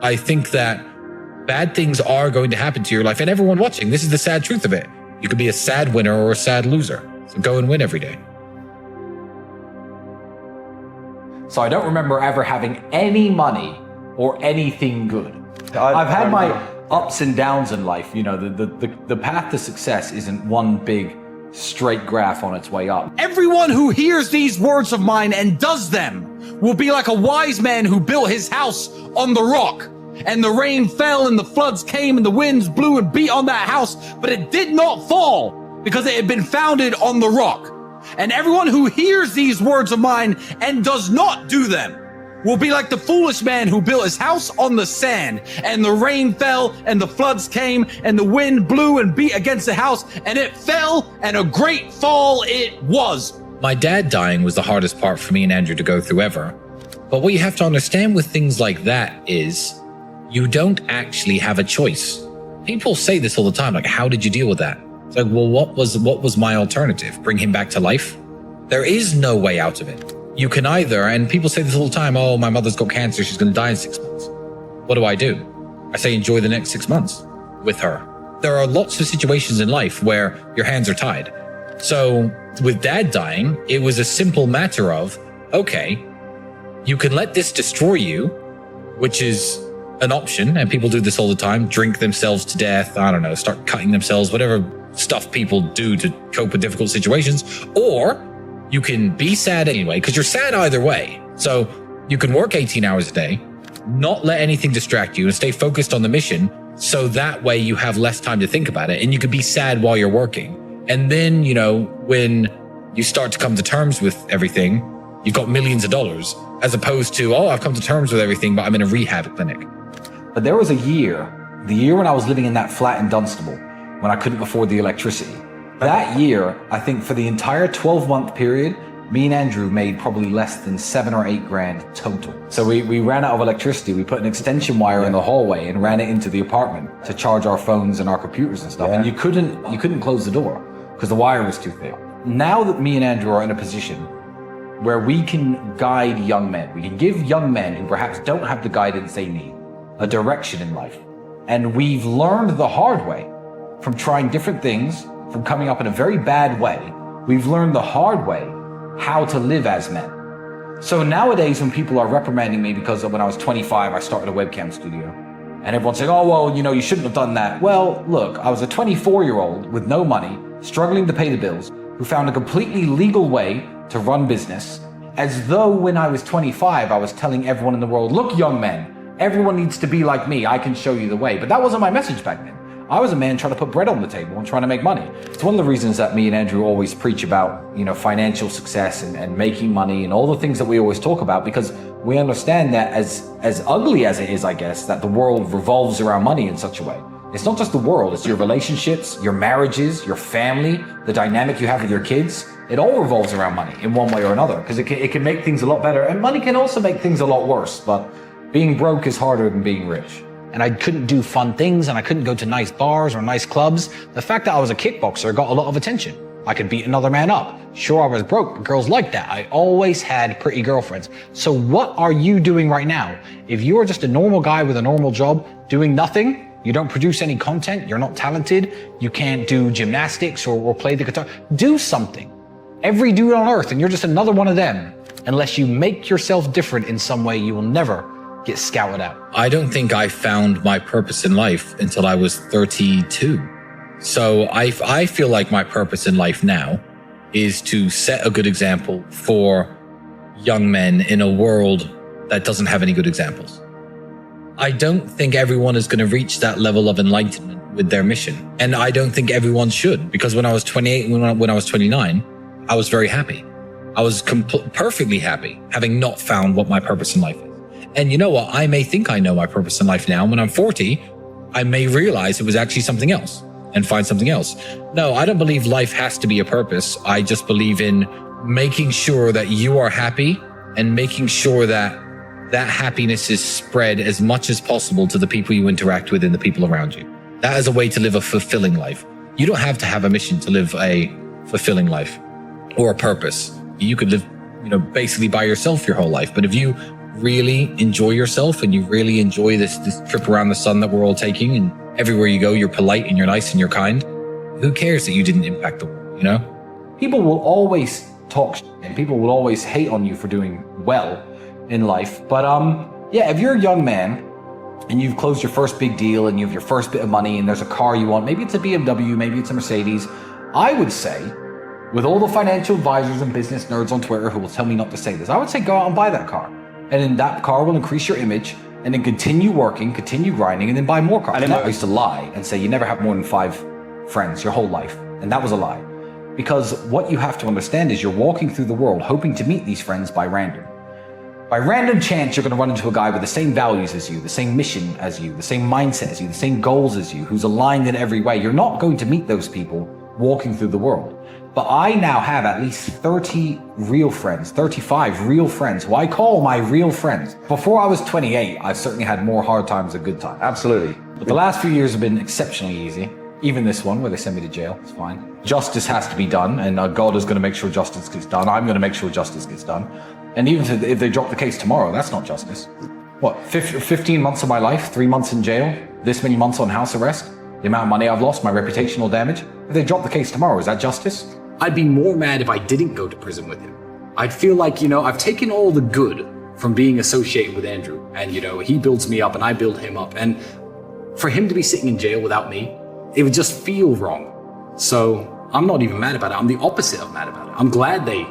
I think that bad things are going to happen to your life. And everyone watching, this is the sad truth of it. You could be a sad winner or a sad loser. So go and win every day. So I don't remember ever having any money or anything good. I've had my ups and downs in life. You know, the path to success isn't one big straight graph on its way up. Everyone who hears these words of mine and does them will be like a wise man who built his house on the rock. And the rain fell and the floods came and the winds blew and beat on that house, but it did not fall because it had been founded on the rock. And everyone who hears these words of mine and does not do them will be like the foolish man who built his house on the sand, and the rain fell and the floods came and the wind blew and beat against the house and it fell, and a great fall it was. My dad dying was the hardest part for me and Andrew to go through ever. But what you have to understand with things like that is you don't actually have a choice. People say this all the time, like, how did you deal with that? It's like, well, what was my alternative? Bring him back to life? There is no way out of it. You can either, and people say this all the time, oh, my mother's got cancer, she's going to die in 6 months. What do? I say enjoy the next 6 months with her. There are lots of situations in life where your hands are tied. So with Dad dying, it was a simple matter of, okay, you can let this destroy you, which is an option, and people do this all the time, drink themselves to death, I don't know, start cutting themselves, whatever stuff people do to cope with difficult situations, or you can be sad anyway, because you're sad either way. So you can work 18 hours a day, not let anything distract you, and stay focused on the mission, so that way you have less time to think about it, and you can be sad while you're working. And then, you know, when you start to come to terms with everything, you've got millions of dollars, as opposed to, oh, I've come to terms with everything, but I'm in a rehab clinic. But there was a year, the year when I was living in that flat in Dunstable, when I couldn't afford the electricity. That year, I think for the entire 12-month period, me and Andrew made probably less than 7 or 8 grand total. So we ran out of electricity. We put an extension wire in the hallway and ran it into the apartment to charge our phones and our computers and stuff. And you couldn't close the door because the wire was too thick. Now that me and Andrew are in a position where we can guide young men, we can give young men who perhaps don't have the guidance they need a direction in life. And we've learned the hard way from trying different things, from coming up in a very bad way. We've learned the hard way how to live as men. So nowadays when people are reprimanding me because when I was 25, I started a webcam studio, and everyone's saying, oh, well, you know, you shouldn't have done that. Well, look, I was a 24-year-old with no money, struggling to pay the bills, who found a completely legal way to run business, as though when I was 25, I was telling everyone in the world, look, young men, everyone needs to be like me. I can show you the way. But that wasn't my message back then. I was a man trying to put bread on the table and trying to make money. It's one of the reasons that me and Andrew always preach about, you know, financial success and making money and all the things that we always talk about, because we understand that as ugly as it is, I guess, that the world revolves around money in such a way. It's not just the world, it's your relationships, your marriages, your family, the dynamic you have with your kids. It all revolves around money in one way or another, because it can make things a lot better, and money can also make things a lot worse. But being broke is harder than being rich. And I couldn't do fun things, and I couldn't go to nice bars or nice clubs. The fact that I was a kickboxer got a lot of attention. I could beat another man up. Sure, I was broke, but girls liked that. I always had pretty girlfriends. So what are you doing right now? If you are just a normal guy with a normal job, doing nothing, you don't produce any content, you're not talented, you can't do gymnastics or play the guitar, do something. Every dude on earth, and you're just another one of them. Unless you make yourself different in some way, you will never get scouted out. I don't think I found my purpose in life until I was 32. So I feel like my purpose in life now is to set a good example for young men in a world that doesn't have any good examples. I don't think everyone is going to reach that level of enlightenment with their mission. And I don't think everyone should, because when I was 28, when I was 29, I was very happy. I was perfectly happy, having not found what my purpose in life is. And you know what? I may think I know my purpose in life now. When I'm 40, I may realize it was actually something else and find something else. No, I don't believe life has to be a purpose. I just believe in making sure that you are happy and making sure that that happiness is spread as much as possible to the people you interact with and the people around you. That is a way to live a fulfilling life. You don't have to have a mission to live a fulfilling life or a purpose. You could live, basically by yourself your whole life. But if you really enjoy yourself and you really enjoy this trip around the sun that we're all taking, and everywhere you go, you're polite and you're nice and you're kind, who cares that you didn't impact the world, you know? People will always talk shit and people will always hate on you for doing well in life. But yeah, if you're a young man and you've closed your first big deal and you have your first bit of money and there's a car you want, maybe it's a BMW, maybe it's a Mercedes, I would say, with all the financial advisors and business nerds on Twitter who will tell me not to say this, I would say go out and buy that car. And then that car will increase your image, and then continue working, continue grinding, and then buy more cars. I used to lie and say you never have more than 5 friends your whole life. And that was a lie. Because what you have to understand is you're walking through the world hoping to meet these friends by random. By random chance, you're going to run into a guy with the same values as you, the same mission as you, the same mindset as you, the same goals as you, who's aligned in every way. You're not going to meet those people walking through the world. But I now have at least 30 real friends, 35 real friends, who I call my real friends. Before I was 28, I certainly had more hard times than good times. Absolutely. But the last few years have been exceptionally easy. Even this one, where they send me to jail, it's fine. Justice has to be done, and God is going to make sure justice gets done. I'm going to make sure justice gets done. And even if they drop the case tomorrow, that's not justice. What, 15 months of my life, 3 months in jail, this many months on house arrest, the amount of money I've lost, my reputational damage? If they drop the case tomorrow, is that justice? I'd be more mad if I didn't go to prison with him. I'd feel like, I've taken all the good from being associated with Andrew, and, he builds me up and I build him up. And for him to be sitting in jail without me, it would just feel wrong. So I'm not even mad about it. I'm the opposite of mad about it. I'm glad they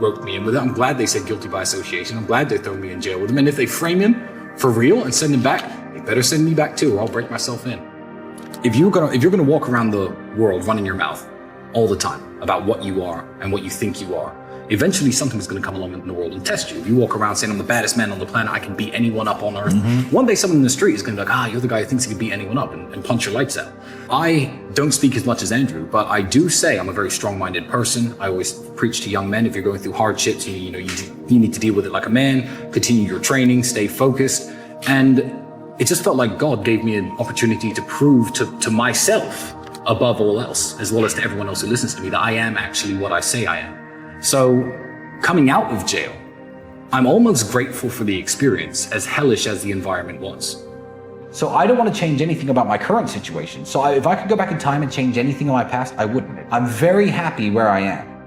roped me in with it. I'm glad they said guilty by association. I'm glad they throw me in jail with him. And if they frame him for real and send him back, they better send me back too, or I'll break myself in. If you're gonna walk around the world running your mouth all the time about what you are and what you think you are, eventually something's going to come along in the world and test you. If you walk around saying, I'm the baddest man on the planet, I can beat anyone up on earth, one day someone in the street is going to be like, you're the guy who thinks he can beat anyone up and punch your lights out. I don't speak as much as Andrew, but I do say I'm a very strong-minded person. I always preach to young men, if you're going through hardships, you need to deal with it like a man, continue your training, stay focused. And it just felt like God gave me an opportunity to prove to myself, above all else, as well as to everyone else who listens to me, that I am actually what I say I am. So coming out of jail, I'm almost grateful for the experience, as hellish as the environment was. So I don't want to change anything about my current situation. So if I could go back in time and change anything in my past, I wouldn't. I'm very happy where I am.